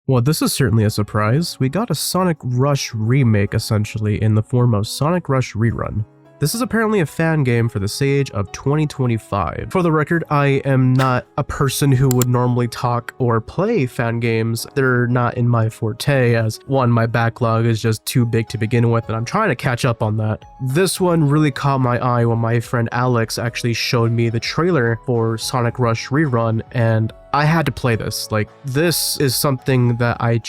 Well, this is certainly a surprise. We got a Sonic Rush remake, essentially, in the form of Sonic Rush RERUN. This is apparently a fan game for the Sage of 2025. For the record, I am not a person who would normally talk or play fan games. They're not in my forte, as one, my backlog is just too big to begin with, and I'm trying to catch up on that. This one really caught my eye when my friend Alex actually showed me the trailer for Sonic Rush RERUN, and I had to play this. Like, this is something that I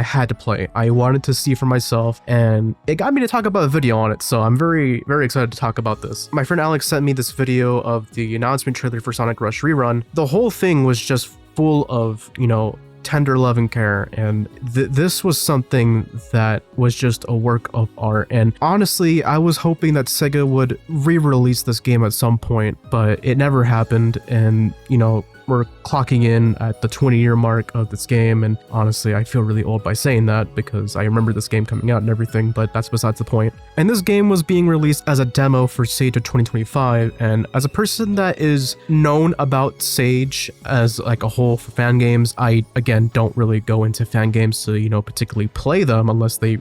had to play. I wanted to see for myself, and it got me to talk about a video on it, so I'm very, very excited to talk about this. My friend Alex sent me this video of the announcement trailer for Sonic Rush RERUN. The whole thing was just full of, tender love and care, and this was something that was just a work of art. And honestly, I was hoping that Sega would re-release this game at some point, but it never happened. And we're clocking in at the 20-year mark of this game, and honestly, I feel really old by saying that because I remember this game coming out and everything, but that's besides the point. And this game was being released as a demo for Sage of 2025, and as a person that is known about Sage as like a whole for fan games, I again don't really go into fan games to particularly play them unless they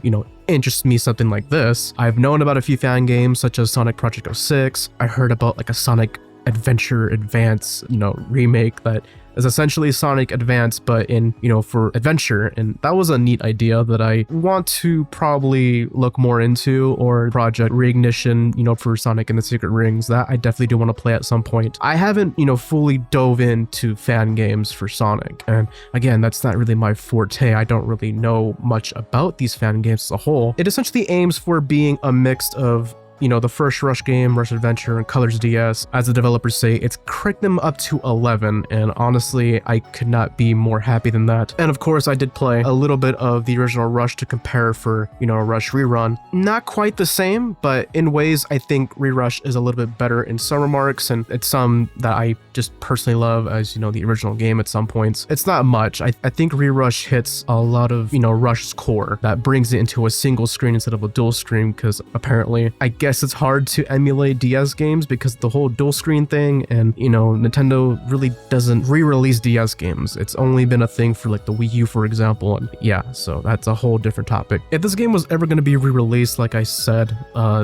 interest me something like this. I've known about a few fan games such as Sonic Project 06. I heard about like a Sonic Adventure Advance, remake that is essentially Sonic Advance, but in, for adventure. And that was a neat idea that I want to probably look more into, or Project Reignition, for Sonic and the Secret Rings. That I definitely do want to play at some point. I haven't, fully dove into fan games for Sonic. And again, that's not really my forte. I don't really know much about these fan games as a whole. It essentially aims for being a mix of the first Rush game, Rush Adventure, and Colors DS. As the developers say, it's cranked them up to 11, and honestly, I could not be more happy than that. And of course, I did play a little bit of the original Rush to compare for, Rush RERUN. Not quite the same, but in ways, I think ReRush is a little bit better in some remarks, and it's some that I just personally love as, the original game at some points. It's not much. I think ReRush hits a lot of, Rush's core that brings it into a single screen instead of a dual screen, because apparently, I guess it's hard to emulate DS games because the whole dual screen thing, and Nintendo really doesn't re-release DS games. It's only been a thing for like the Wii U, for example, and yeah, so that's a whole different topic. If this game was ever going to be re-released, like I said,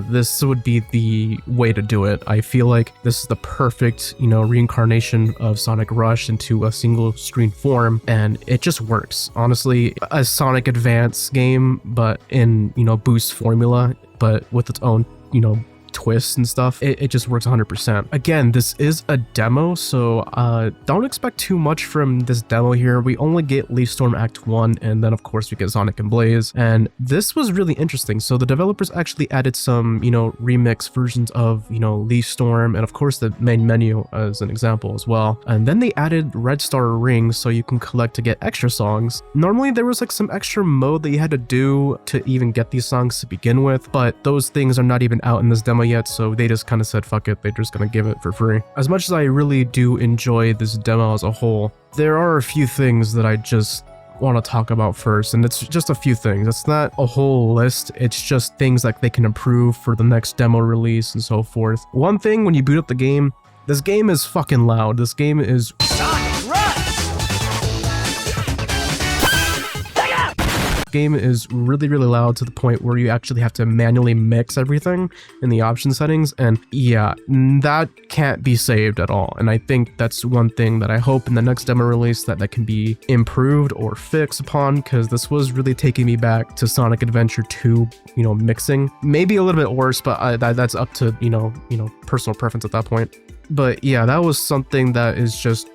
this would be the way to do it. I feel like this is the perfect reincarnation of Sonic Rush into a single screen form, and it just works. Honestly, a Sonic Advance game, but in boost formula, but with its own twists and stuff. It just works 100%. Again, this is a demo, so don't expect too much from this demo here. We only get Leaf Storm Act 1, and then of course we get Sonic and Blaze, and this was really interesting. So the developers actually added some remix versions of Leaf Storm, and of course the main menu as an example as well. And then they added Red Star rings so you can collect to get extra songs. Normally there was like some extra mode that you had to do to even get these songs to begin with, but those things are not even out in this demo yet, so they just kind of said fuck it, they're just gonna give it for free. As much as I really do enjoy this demo as a whole, there are a few things that I just want to talk about first, and it's just a few things. It's not a whole list, it's just things like they can improve for the next demo release and so forth. One thing, when you boot up the game, this game is fucking loud. This game is game is really loud to the point where you actually have to manually mix everything in the option settings, and yeah, that can't be saved at all. And I think that's one thing that I hope in the next demo release that can be improved or fixed upon, because this was really taking me back to Sonic Adventure 2 mixing. Maybe a little bit worse, but that's up to personal preference at that point. But yeah, that was something that is just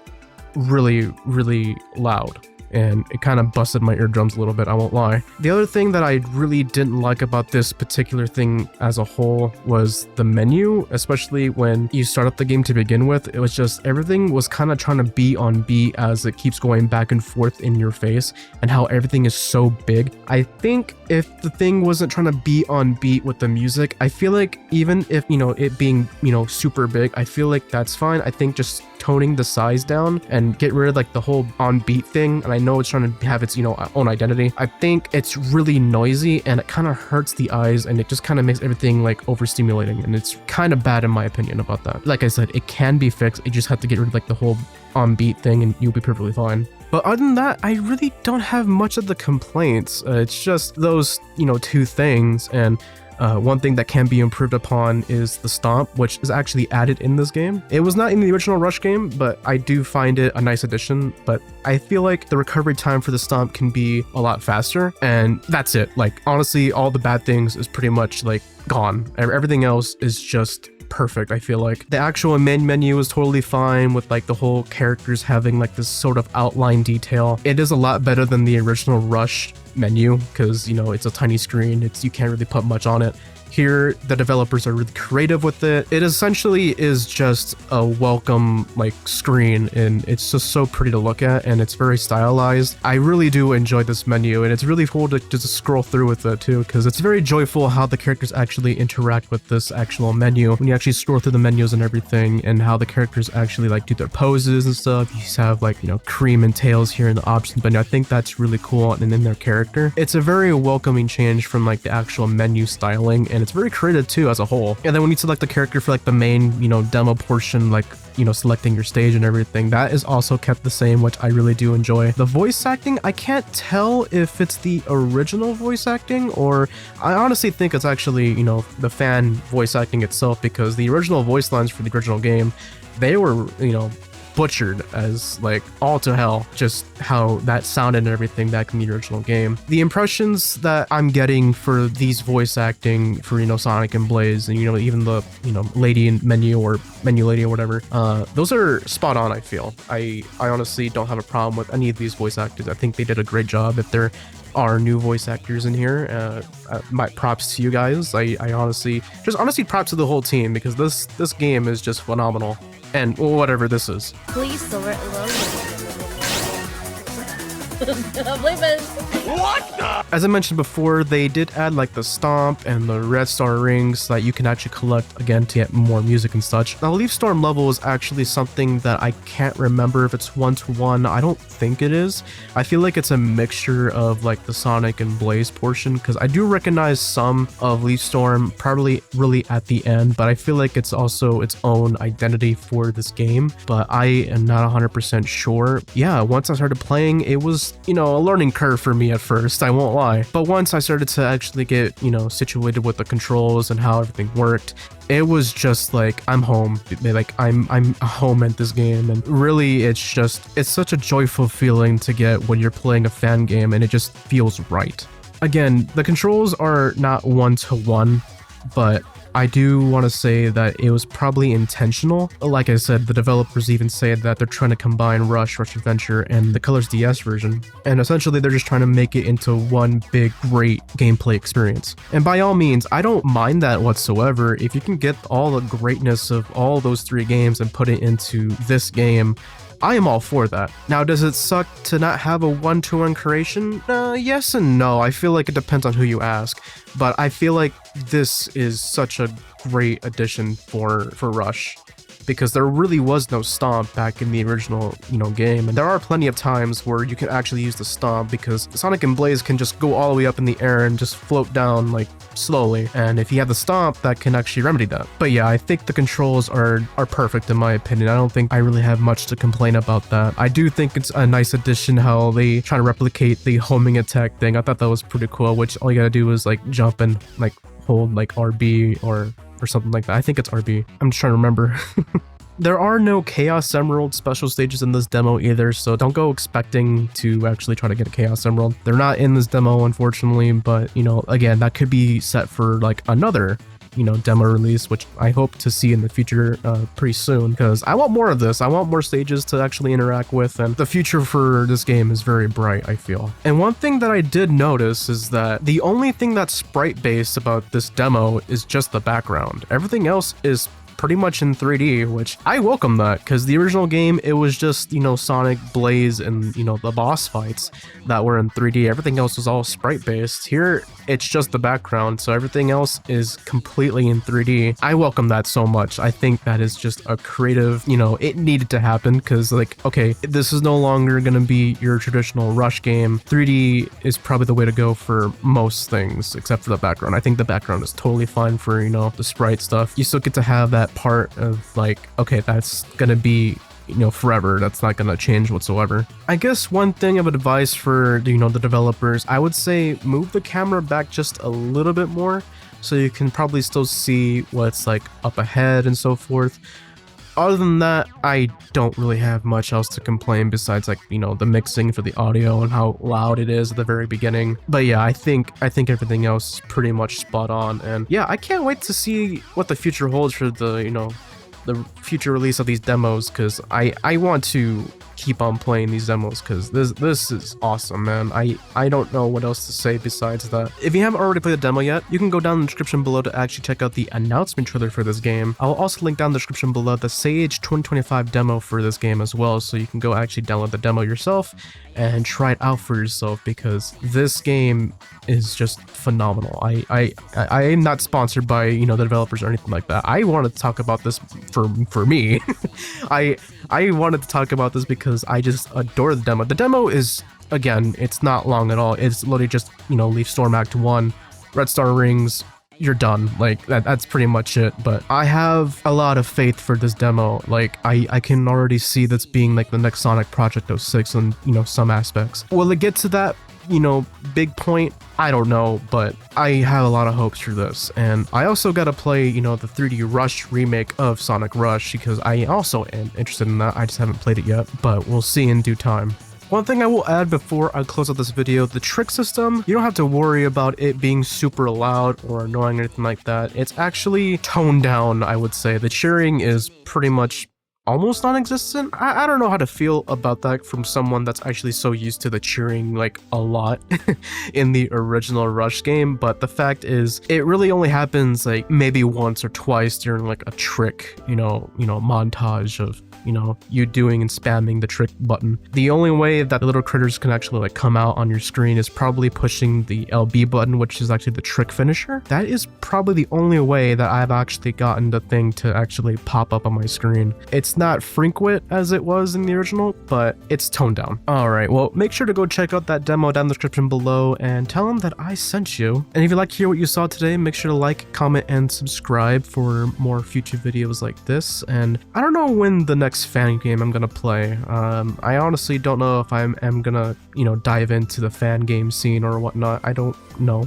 really loud, and it kind of busted my eardrums a little bit, I won't lie. The other thing that I really didn't like about this particular thing as a whole was the menu, especially when you start up the game to begin with. It was just, everything was kind of trying to be on beat as it keeps going back and forth in your face, and how everything is so big. I think if the thing wasn't trying to be on beat with the music, I feel like even if, it being, super big, I feel like that's fine. I think just toning the size down and get rid of like the whole on beat thing, and I know it's trying to have its, you know, own identity, I think it's really noisy and it kind of hurts the eyes, and it just kind of makes everything like overstimulating, and it's kind of bad in my opinion about that. Like I said, it can be fixed. You just have to get rid of like the whole on beat thing and you'll be perfectly fine. But other than that, I really don't have much of the complaints. It's just those, you know, two things. And one thing that can be improved upon is the stomp, which is actually added in this game. It was not in the original Rush game, but I do find it a nice addition. But I feel like the recovery time for the stomp can be a lot faster, and that's it. Like, honestly, all the bad things is pretty much like gone. Everything else is just perfect. I feel like the actual main menu is totally fine with like the whole characters having like this sort of outline detail. It is a lot better than the original Rush menu because, you know, it's a tiny screen. You can't really put much on it. Here, the developers are really creative with it. It essentially is just a welcome like screen, and it's just so pretty to look at, and it's very stylized. I really do enjoy this menu, and it's really cool to just scroll through with it too, because it's very joyful how the characters actually interact with this actual menu when you actually scroll through the menus and everything, and how the characters actually like do their poses and stuff. You just have like, you know, Cream and Tails here in the options menu. I think that's really cool, and in their character, it's a very welcoming change from like the actual menu styling, and it's very creative too as a whole. And then when you select the character for like the main, you know, demo portion, like, you know, selecting your stage and everything, that is also kept the same, which I really do enjoy. The voice acting, I can't tell if it's the original voice acting, or I honestly think it's actually, you know, the fan voice acting itself, because the original voice lines for the original game, they were, you know, butchered as like all to hell, just how that sounded and everything back in the original game. The impressions that I'm getting for these voice acting for, you know, Sonic and Blaze, and, you know, even the, you know, lady in menu or menu lady or whatever, those are spot on. I feel I honestly don't have a problem with any of these voice actors. I think they did a great job. If there are new voice actors in here, my props to you guys. I honestly props to the whole team, because this game is just phenomenal. And whatever this is. Please select What the? As I mentioned before, they did add like the stomp and the red star rings that you can actually collect again to get more music and such. Now, Leaf Storm level is actually something that I can't remember if it's 1-to-1. I don't think it is. I feel like it's a mixture of like the Sonic and Blaze portion, because I do recognize some of Leaf Storm probably really at the end, but I feel like it's also its own identity for this game, but I am not 100% sure. Yeah, once I started playing, it was, you know, a learning curve for me at first, I won't lie. But once I started to actually get, you know, situated with the controls and how everything worked, it was just like, I'm home. Like, I'm home at this game. And really, it's such a joyful feeling to get when you're playing a fan game, and it just feels right. Again, the controls are not 1-to-1, but I do want to say that it was probably intentional. Like I said, the developers even say that they're trying to combine Rush Adventure, and the Colors DS version. And essentially, they're just trying to make it into one big, great gameplay experience. And by all means, I don't mind that whatsoever. If you can get all the greatness of all those three games and put it into this game, I am all for that. Now, does it suck to not have a 1-to-1 creation? Yes and no. I feel like it depends on who you ask, but I feel like this is such a great addition for Rush, because there really was no stomp back in the original, you know, game. And there are plenty of times where you can actually use the stomp, because Sonic and Blaze can just go all the way up in the air and just float down like slowly. And if you have the stomp, that can actually remedy that. But yeah, I think the controls are perfect in my opinion. I don't think I really have much to complain about that. I do think it's a nice addition how they try to replicate the homing attack thing. I thought that was pretty cool, which all you gotta do is like jump and like hold like RB or something like that. I think it's RB. I'm just trying to remember. There are no Chaos Emerald special stages in this demo either, so don't go expecting to actually try to get a Chaos Emerald. They're not in this demo, unfortunately, but, you know, again, that could be set for like another, you know, demo release, which I hope to see in the future pretty soon, because I want more of this. I want more stages to actually interact with, and the future for this game is very bright, I feel. And one thing that I did notice is that the only thing that's sprite based about this demo is just the background. Everything else is pretty much in 3D, which I welcome that, because the original game, it was just, you know, Sonic, Blaze, and, you know, the boss fights that were in 3D. Everything else was all sprite-based. Here, it's just the background, so everything else is completely in 3D. I welcome that so much. I think that is just a creative, you know, it needed to happen, because, like, okay, this is no longer gonna be your traditional Rush game. 3D is probably the way to go for most things, except for the background. I think the background is totally fine for, you know, the sprite stuff. You still get to have that part of, like, okay, that's gonna be, you know, forever. That's not gonna change whatsoever. I guess one thing of advice for, you know, the developers, I would say move the camera back just a little bit more so you can probably still see what's like up ahead and so forth. Other than that, I don't really have much else to complain besides, like, you know, the mixing for the audio and how loud it is at the very beginning. But yeah, I think everything else is pretty much spot on, and yeah, I can't wait to see what the future holds for the, you know, the future release of these demos, because I want to keep on playing these demos, because this is awesome, man. I don't know what else to say besides that. If you haven't already played the demo yet, you can go down in the description below to actually check out the announcement trailer for this game. I'll also link down in the description below the Sage 2025 demo for this game as well, so you can go actually download the demo yourself and try it out for yourself, because this game is just phenomenal. I am not sponsored by, you know, the developers or anything like that. I wanted to talk about this for me. I wanted to talk about this because I just adore the demo. The demo is, again, it's not long at all. It's literally just, you know, Leaf Storm Act 1, Red Star Rings, you're done. Like, that's pretty much it. But I have a lot of faith for this demo. Like, I can already see this being like the next Sonic Project 06 in, you know, some aspects. Will it get to that, you know, big point? I don't know, but I have a lot of hopes for this. And I also got to play, you know, the 3D Rush remake of Sonic Rush, because I also am interested in that. I just haven't played it yet, but we'll see in due time. One thing I will add before I close out this video, the trick system, you don't have to worry about it being super loud or annoying or anything like that. It's actually toned down, I would say. The cheering is pretty much almost non-existent. I don't know how to feel about that from someone that's actually so used to the cheering like a lot in the original Rush game, but the fact is it really only happens like maybe once or twice during like a trick, you know, montage of, you know, you doing and spamming the trick button. The only way that the little critters can actually like come out on your screen is probably pushing the LB button, which is actually the trick finisher. That is probably the only way that I've actually gotten the thing to actually pop up on my screen. It's not frequent as it was in the original, but it's toned down. Alright, well, make sure to go check out that demo down in the description below and tell them that I sent you. And if you'd like to hear what you saw today, make sure to like, comment, and subscribe for more future videos like this. And I don't know when the next fan game I'm gonna play. I honestly don't know if I am gonna, you know, dive into the fan game scene or whatnot. I don't know.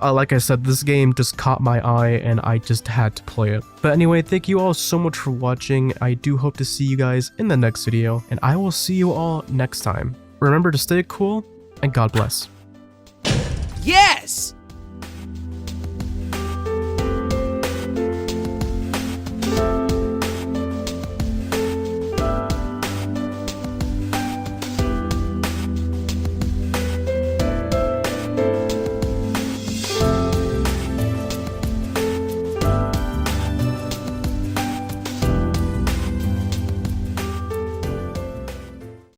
Like I said, this game just caught my eye and I just had to play it. But anyway, thank you all so much for watching. I do hope to see you guys in the next video, and I will see you all next time. Remember to stay cool, and God bless. Yes!